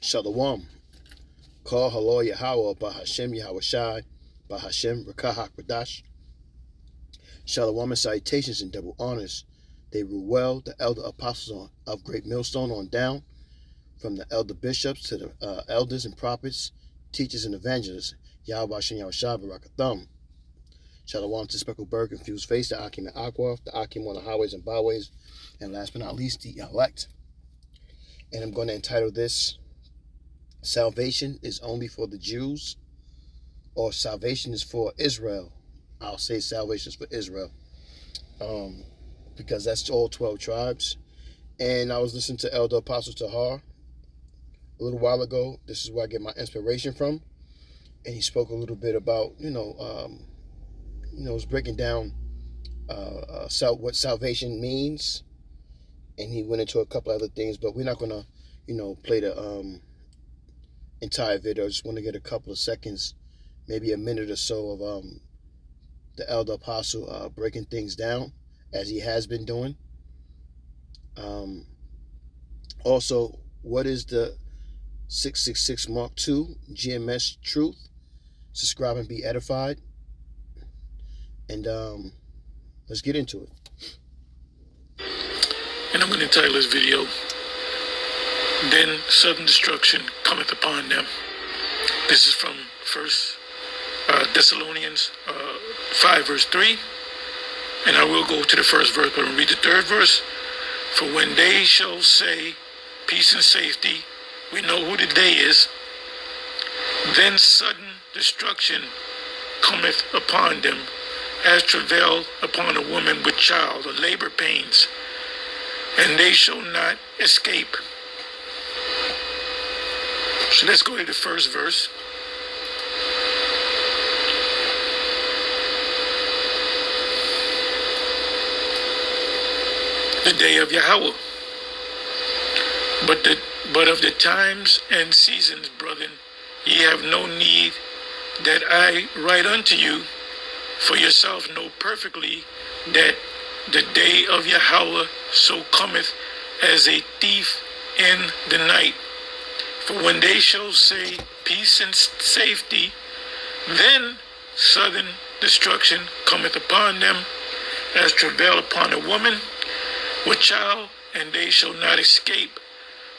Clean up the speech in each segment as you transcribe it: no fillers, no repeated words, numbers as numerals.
Shalom. Call Halo Yahweh Bahashem Yahweh Shai Bahashem Rakahak Radash. Shalom and salutations and double honors. They rule well, the elder apostles of Great Millstone on down, from the elder bishops to the elders and prophets, teachers and evangelists. Yahweh Hashem Yahweh Shai Barakatham. Shalom to Speckled Bird, Confused Face, the Akim and Aqua, the Akim on the highways and byways, and last but not least, the elect. And I'm going to entitle this, Salvation is only for the Jews, or Salvation is for Israel. I'll say salvation is for Israel, because that's all 12 tribes. And I was listening to Elder Apostle Tahar a little while ago. This is where I get my inspiration from. And he spoke a little bit about, was breaking down what salvation means, and he went into a couple other things, but we're not gonna, play the entire video. I just want to get a couple of seconds, maybe a minute or so of the elder apostle breaking things down as he has been doing. Also, what is the 666 Mark II GMS truth? Subscribe and be edified. And let's get into it. And I'm going to title this video, Then Sudden Destruction Cometh Upon Them. This is from 1 Thessalonians 5 verse 3. And I will go to the first verse, but I'll read the third verse. For when they shall say peace and safety, we know who the day is, then sudden destruction cometh upon them, as travail upon a woman with child, or labor pains, and they shall not escape. So let's go to the first verse. The day of Yahweh. But of the times and seasons, brethren, ye have no need that I write unto you, for yourself know perfectly that the day of Yahweh so cometh as a thief in the night. For when they shall say peace and safety, then sudden destruction cometh upon them, as travail upon a woman with child, and they shall not escape.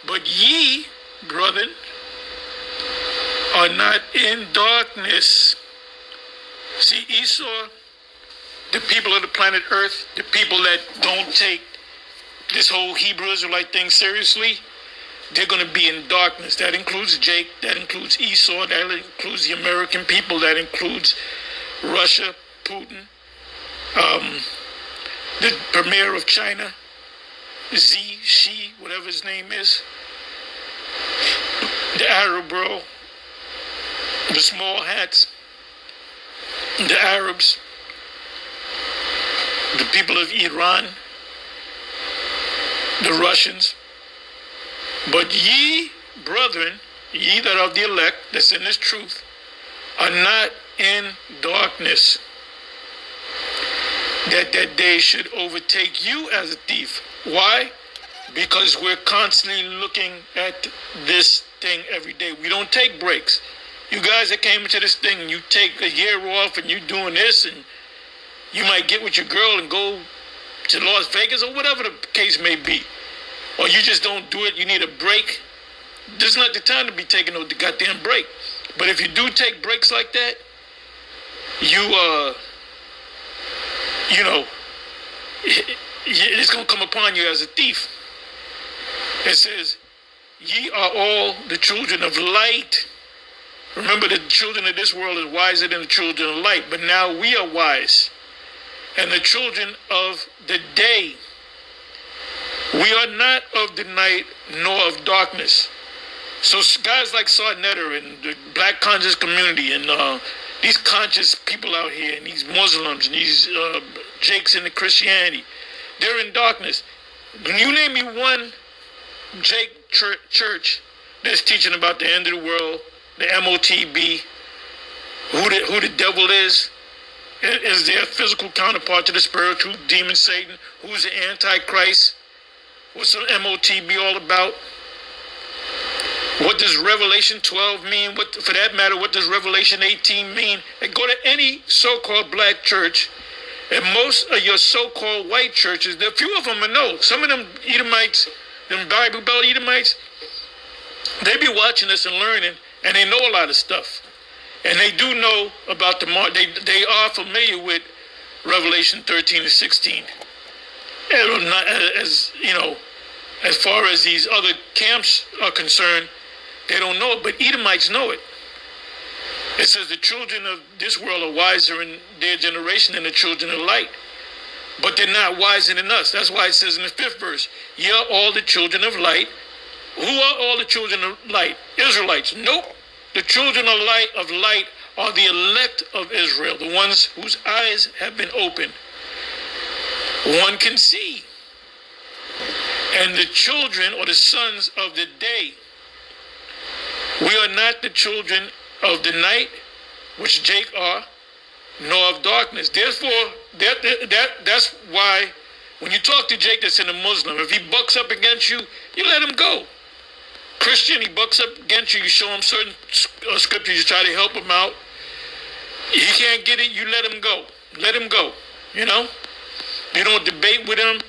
But ye, brethren, are not in darkness. See, Esau, the people of the planet Earth, the people that don't take this whole Hebrew Israelite thing seriously, they're going to be in darkness. That includes Jake, that includes Esau, that includes the American people, that includes Russia, Putin, the premier of China, Xi, whatever his name is, the Arab world, the small hats, the Arabs, the people of Iran, the Russians. But ye, brethren, ye that are the elect, that's in this truth, are not in darkness, that day should overtake you as a thief. Why? Because we're constantly looking at this thing every day. We don't take breaks. You guys that came into this thing, you take a year off and you're doing this, and you might get with your girl and go to Las Vegas or whatever the case may be. Or you just don't do it, you need a break. This is not the time to be taking no goddamn break. But if you do take breaks like that, it's going to come upon you as a thief. It says, ye are all the children of light. Remember, the children of this world is wiser than the children of light, but now we are wise. And the children of the day. We are not of the night nor of darkness. So guys like Sarnetter and the black conscious community and these conscious people out here and these Muslims and these Jakes in the Christianity, they're in darkness. Can you name me one Jake church that's teaching about the end of the world, the MOTB, who the devil is their physical counterpart to the spiritual demon Satan, who's the Antichrist? What's the MOTB all about? What does Revelation 12 mean? What, for that matter, what does Revelation 18 mean? And go to any so-called black church, and most of your so-called white churches, there are a few of them I know. Some of them Edomites, them Bible Belt Edomites, they be watching us and learning, and they know a lot of stuff. And they do know about the mark. They are familiar with Revelation 13 and 16. And not, as you know, as far as these other camps are concerned, they don't know it, but Edomites know it. It says the children of this world are wiser in their generation than the children of light. But they're not wiser than us. That's why it says in the 5th verse, ye are all the children of light. Who are all the children of light? Israelites. Nope. The children of light are the elect of Israel, the ones whose eyes have been opened. One can see. And the children or the sons of the day. We are not the children of the night, which Jake are, nor of darkness. Therefore, that's why when you talk to Jake that's in a Muslim, if he bucks up against you, you let him go. Christian, he bucks up against you, you show him certain scriptures, you try to help him out. He can't get it, you let him go. Let him go, you know? You don't debate with him.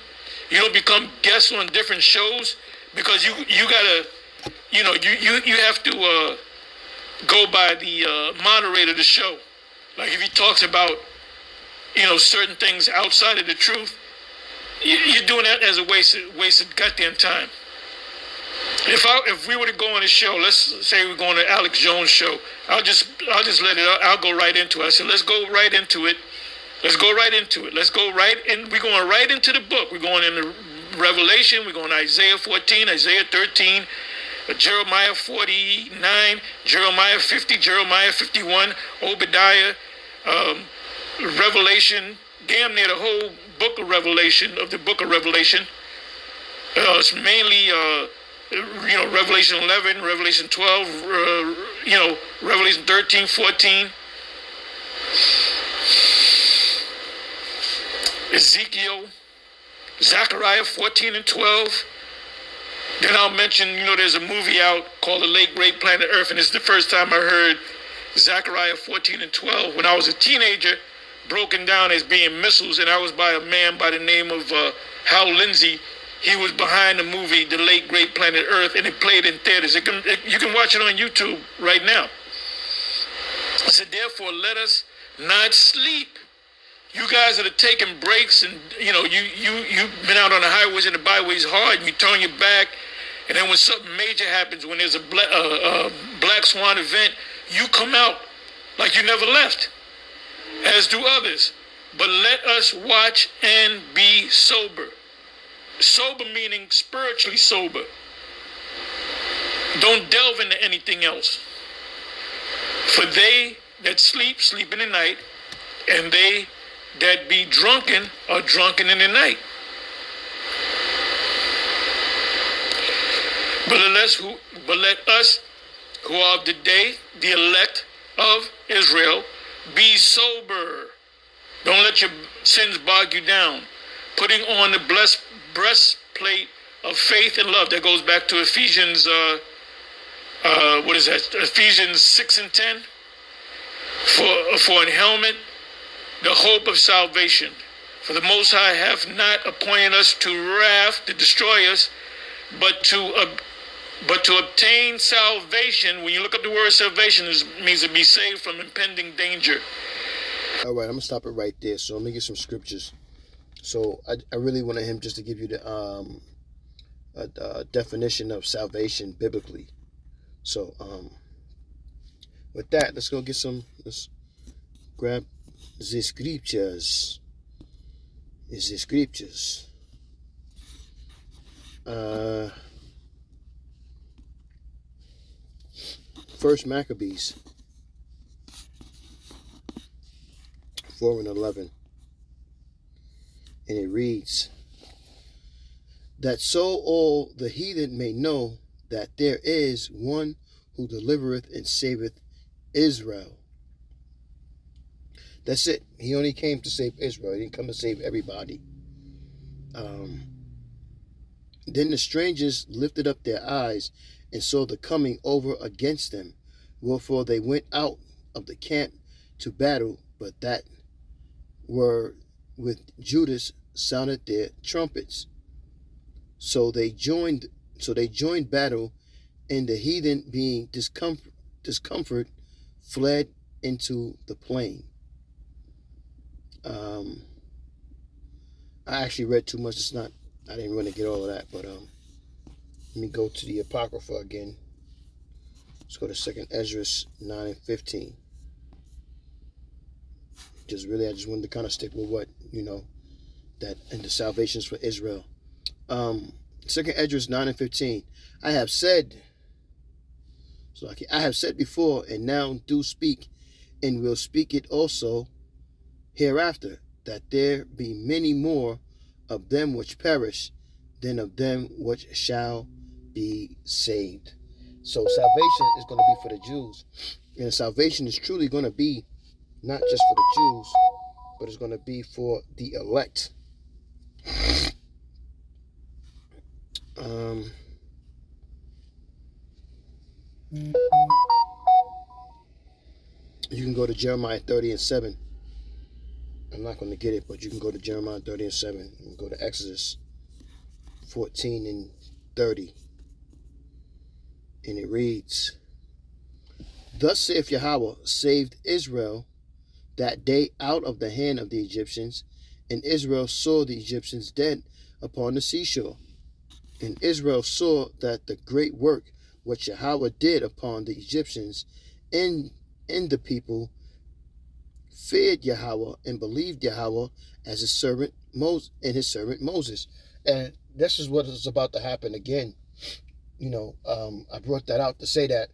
You don't become guests on different shows because you gotta, you know, you have to go by the moderator of the show. Like if he talks about, you know, certain things outside of the truth, you're doing that as a waste of goddamn time. If we were to go on a show, let's say we're going to Alex Jones' show, I'll just let it. I'll go right into it. I said, let's go right into it. Let's go right into it. Let's go right in. We're going right into the book. We're going into Revelation. We're going to Isaiah 14, Isaiah 13, Jeremiah 49, Jeremiah 50, Jeremiah 51, Obadiah, Revelation, damn near the whole book of Revelation, It's mainly, you know, Revelation 11, Revelation 12, you know, Revelation 13, 14. Ezekiel, Zechariah 14 and 12. Then I'll mention, you know, there's a movie out called The Late Great Planet Earth, and it's the first time I heard Zechariah 14 and 12 when I was a teenager, broken down as being missiles, and I was by a man by the name of Hal Lindsey. He was behind the movie The Late Great Planet Earth, and it played in theaters. You can watch it on YouTube right now. I said, therefore, let us not sleep. You guys that are taking breaks, and you know you've been out on the highways and the byways hard, and you turn your back, and then when something major happens, when there's a black swan event, you come out like you never left, as do others. But let us watch and be sober. Sober meaning spiritually sober. Don't delve into anything else. For they that sleep, sleep in the night, and they that be drunken are drunken in the night. But let us who are of the day, the elect of Israel, be sober. Don't let your sins bog you down. Putting on the breastplate of faith and love. That goes back to Ephesians, Ephesians 6 and 10. For an helmet, the hope of salvation. For the Most High hath not appointed us to wrath to destroy us, but to obtain salvation. When you look up the word salvation, it means to be saved from impending danger. All right, I'm going to stop it right there. So let me get some scriptures. So I really wanted him just to give you the definition of salvation biblically. So with that, let's grab the scriptures. First Maccabees 4 and 11. And it reads, that so all the heathen may know that there is one who delivereth and saveth Israel. That's it. He only came to save Israel. He didn't come to save everybody. Then the strangers lifted up their eyes and saw the coming over against them. Wherefore they went out of the camp to battle, but that were with Judas sounded their trumpets. So they joined battle, and the heathen, being discomfort, fled into the plain. I actually read too much. I didn't want to get all of that, but let me go to the Apocrypha again. Let's go to 2nd Ezra 9 and 15. I just wanted to kind of stick with what, that, and the salvations for Israel. 2nd Ezra 9 and 15. I have said before, and now do speak, and will speak it also hereafter, that there be many more of them which perish than of them which shall be saved. So salvation is going to be for the Jews. And salvation is truly going to be not just for the Jews, but it's going to be for the elect. You can go to Jeremiah 30 and 7. I'm not going to get it, but you can go to Jeremiah 30 and 7. And go to Exodus 14 and 30. And it reads, Thus saith Yahweh, saved Israel that day out of the hand of the Egyptians, and Israel saw the Egyptians dead upon the seashore. And Israel saw that the great work which Yahweh did upon the Egyptians, and the people feared Yahweh and believed Yahweh as his servant Moses. And this is what is about to happen again. I brought that out to say that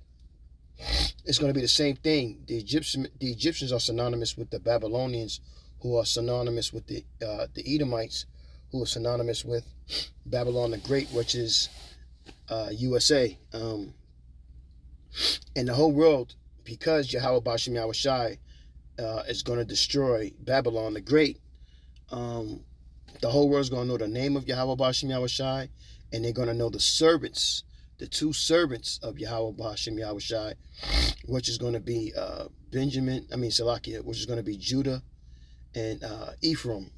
it's going to be the same thing. The Egyptians are synonymous with the Babylonians, who are synonymous with the Edomites, who are synonymous with Babylon the Great, which is USA. And the whole world, because Yahweh Bashem Yahushai is going to destroy Babylon the Great, the whole world's going to know the name of Yahweh Bashem Yahushai, and they're going to know the two servants of Yahweh Bashem Yahushai, which is going to be Salakia, which is going to be Judah, and Ephraim,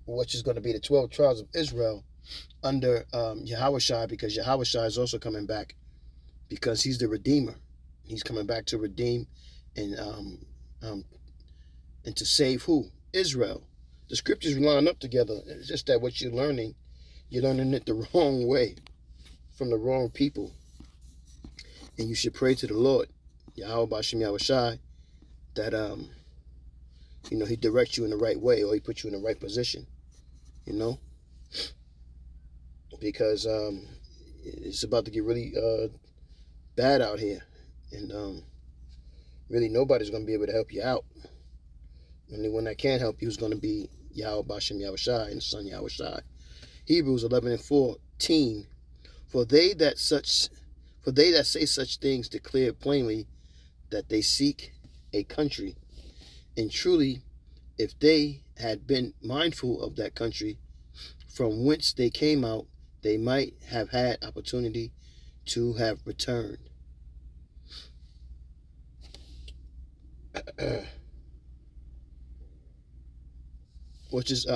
which is going to be the 12 tribes of Israel under Yahushai, because Yahushai is also coming back, because he's the Redeemer. He's coming back to redeem and to save who? Israel. The scriptures line up together. It's just that what you're learning it the wrong way, from the wrong people. And you should pray to the Lord, Yahweh Bashem Yahushai, that he directs you in the right way, or he puts you in the right position. Because it's about to get really bad out here, and really nobody's going to be able to help you out. Only one that can help you is going to be Yahweh Bashem Yahushai and the Son Yahushai. Hebrews 11 and 14. For they that say such things declare plainly that they seek a country. And truly, if they had been mindful of that country from whence they came out, they might have had opportunity to have returned. Which is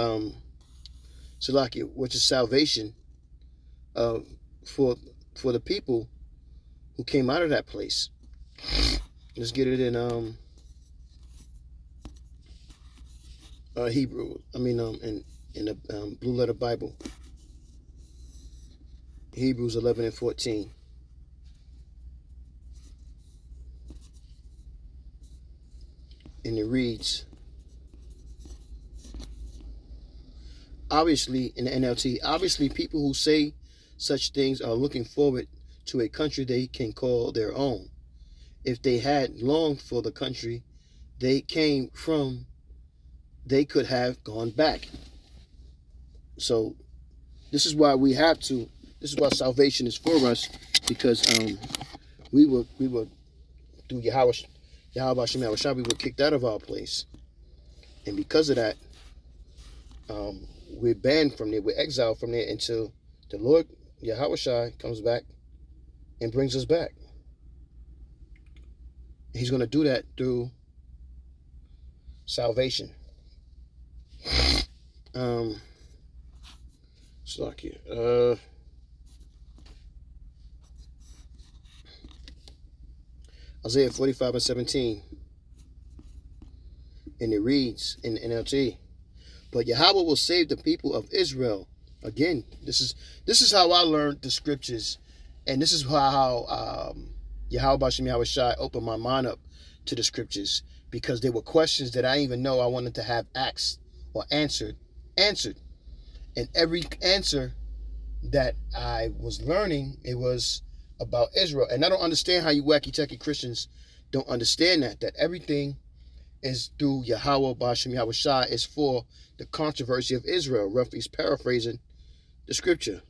Salakia, which is salvation for the people who came out of that place. Let's get it in Hebrew. In the Blue Letter Bible. Hebrews 11 and 14. And it reads, obviously, in the NLT, obviously people who say such things are looking forward to a country they can call their own. If they had longed for the country they came from, they could have gone back. So this is why this is why salvation is for us, because we were through Yahweh Bashem Yahushai, we were kicked out of our place. And because of that, we're banned from there, we're exiled from there until the Lord Yahushai comes back and brings us back. He's going to do that through salvation. Isaiah 45:17. And it reads in the NLT, but Yahweh will save the people of Israel. Again, this is how I learned the scriptures, and this is how Yahweh Bashem Yahweh Shai opened my mind up to the scriptures, because there were questions that I didn't even know I wanted to have asked or answered. And every answer that I was learning, it was about Israel. And I don't understand how you wacky techie Christians don't understand that everything is through Yahweh Bashem Yahweh Shai is for the controversy of Israel. Roughly paraphrasing the scripture.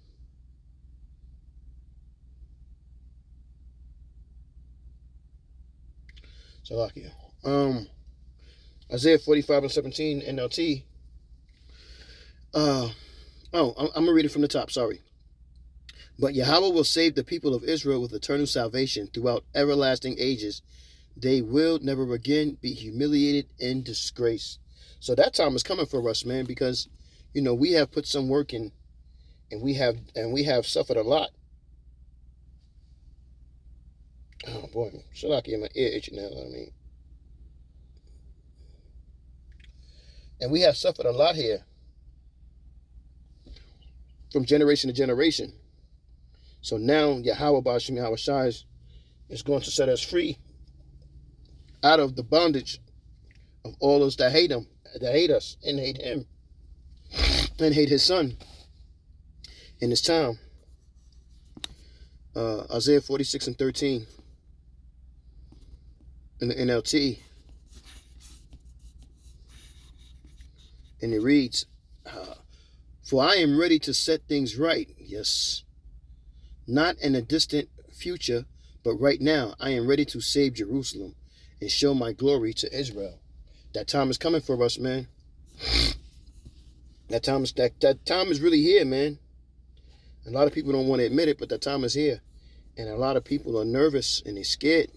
So Isaiah 45:17 NLT. I'm gonna read it from the top. Sorry. But Yahweh will save the people of Israel with eternal salvation throughout everlasting ages. They will never again be humiliated in disgrace. So that time is coming for us, man, because we have put some work in, and we have suffered a lot. Oh boy, Shalaki in my ear itching now. And we have suffered a lot here, from generation to generation. So now Yahweh Bashem Yahweh Shai is going to set us free out of the bondage of all those that hate him, that hate us, and hate him, and hate his son in his time. Isaiah 46:13 in the NLT. And it reads, for I am ready to set things right. Yes. Not in a distant future, but right now I am ready to save Jerusalem and show my glory to Israel. That time is coming for us, man. That time is really here, man. A lot of people don't want to admit it, but that time is here. And a lot of people are nervous and they're scared.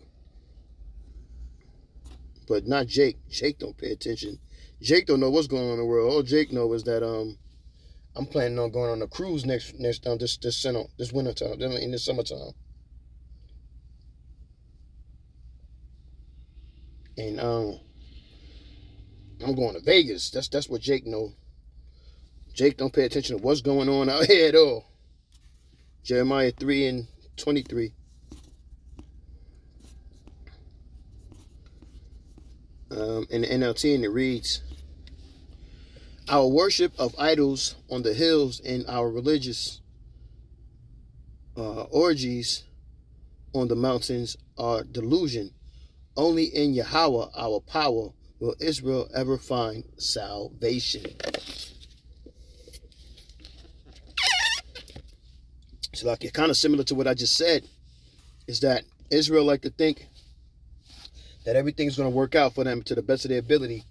But not Jake. Jake don't pay attention. Jake don't know what's going on in the world. All Jake knows is that I'm planning on going on a cruise this winter time, in the summertime. And I'm going to Vegas. That's what Jake know. Jake don't pay attention to what's going on out here at all. Jeremiah 3:23. In the NLT, and it reads, our worship of idols on the hills and our religious orgies on the mountains are delusion. Only in Yahweh, our power, will Israel ever find salvation. So like, kind of similar to what I just said, is that Israel like to think that everything's going to work out for them to the best of their ability,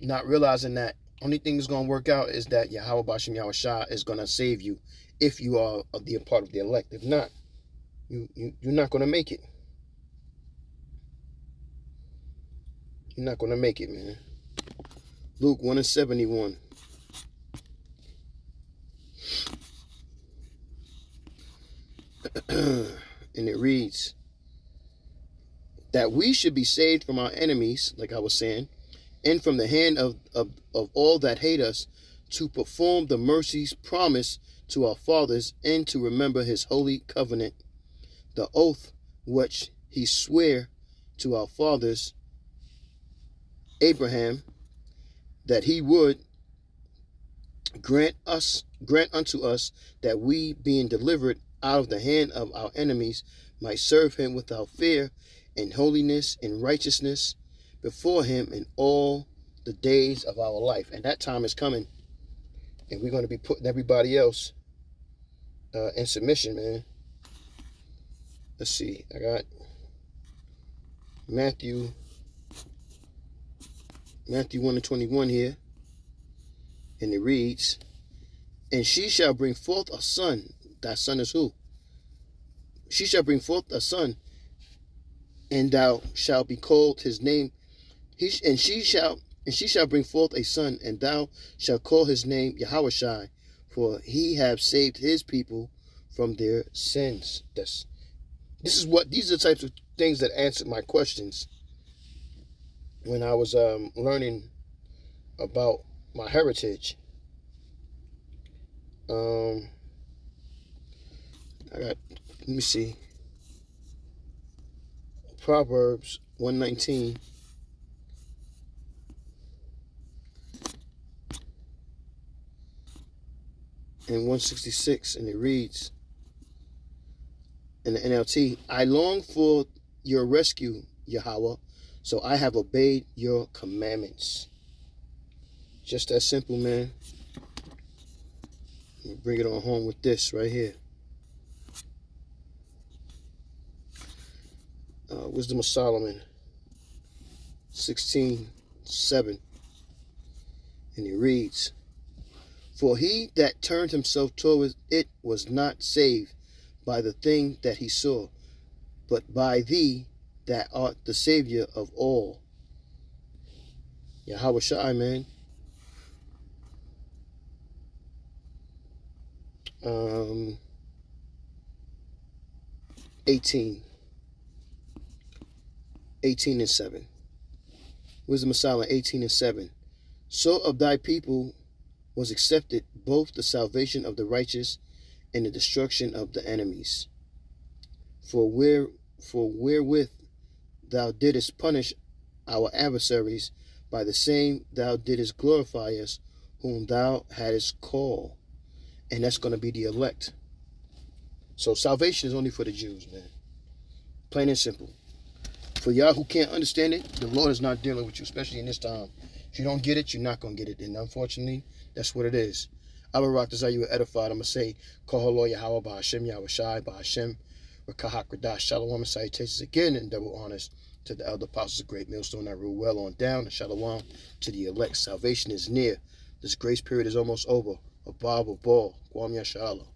not realizing that only thing that's going to work out is that Yahweh Bashem Yahweh Shai is going to save you if you are a part of the elect. If not, you're not going to make it. You're not going to make it, man. Luke 1:71. And it reads that we should be saved from our enemies, like I was saying, and from the hand of all that hate us, to perform the mercies promised to our fathers, and to remember his holy covenant, the oath which he sware to our fathers Abraham, that he would grant unto us that we, being delivered out of the hand of our enemies, might serve him without fear, in holiness and righteousness before him in all the days of our life. And that time is coming, and we're going to be putting everybody else in submission, man. Let's see, I got Matthew 1:21 here, and it reads, and she shall bring forth a son. That son is who? she shall bring forth a son, and thou shalt be called his name. She shall bring forth a son, and thou shalt call his name Yahushai, for he have saved his people from their sins. These are the types of things that answered my questions when I was learning about my heritage. Let me see, Proverbs 119. And 166, and it reads in the NLT, I long for your rescue, Yahweh, so I have obeyed your commandments. Just that simple, man. Let me bring it on home with this right here. Wisdom of Solomon 16:7, and it reads, for he that turned himself toward it was not saved by the thing that he saw, but by thee that art the Savior of all. Yahweh Shai, man. 18 and 7. Wisdom of Solomon 18:7. So of thy people was accepted both the salvation of the righteous and the destruction of the enemies. For wherewith thou didst punish our adversaries, by the same thou didst glorify us, whom thou hadst called. And that's going to be the elect. So salvation is only for the Jews, man. Plain and simple. For y'all who can't understand it, the Lord is not dealing with you, especially in this time. If you don't get it, you're not going to get it. And unfortunately, that's what it is. I will rock this how you were edified. I'm going to say, Kahalo Yahweh, Bahashem Yahweh Shai, Bahashem Rakahak Radash, Shalom and salutations again, and double honors to the elder apostles of Great Millstone that rule well on down, and Shalom to the elect. Salvation is near. This grace period is almost over. A Bible ball. Kwam Yashala.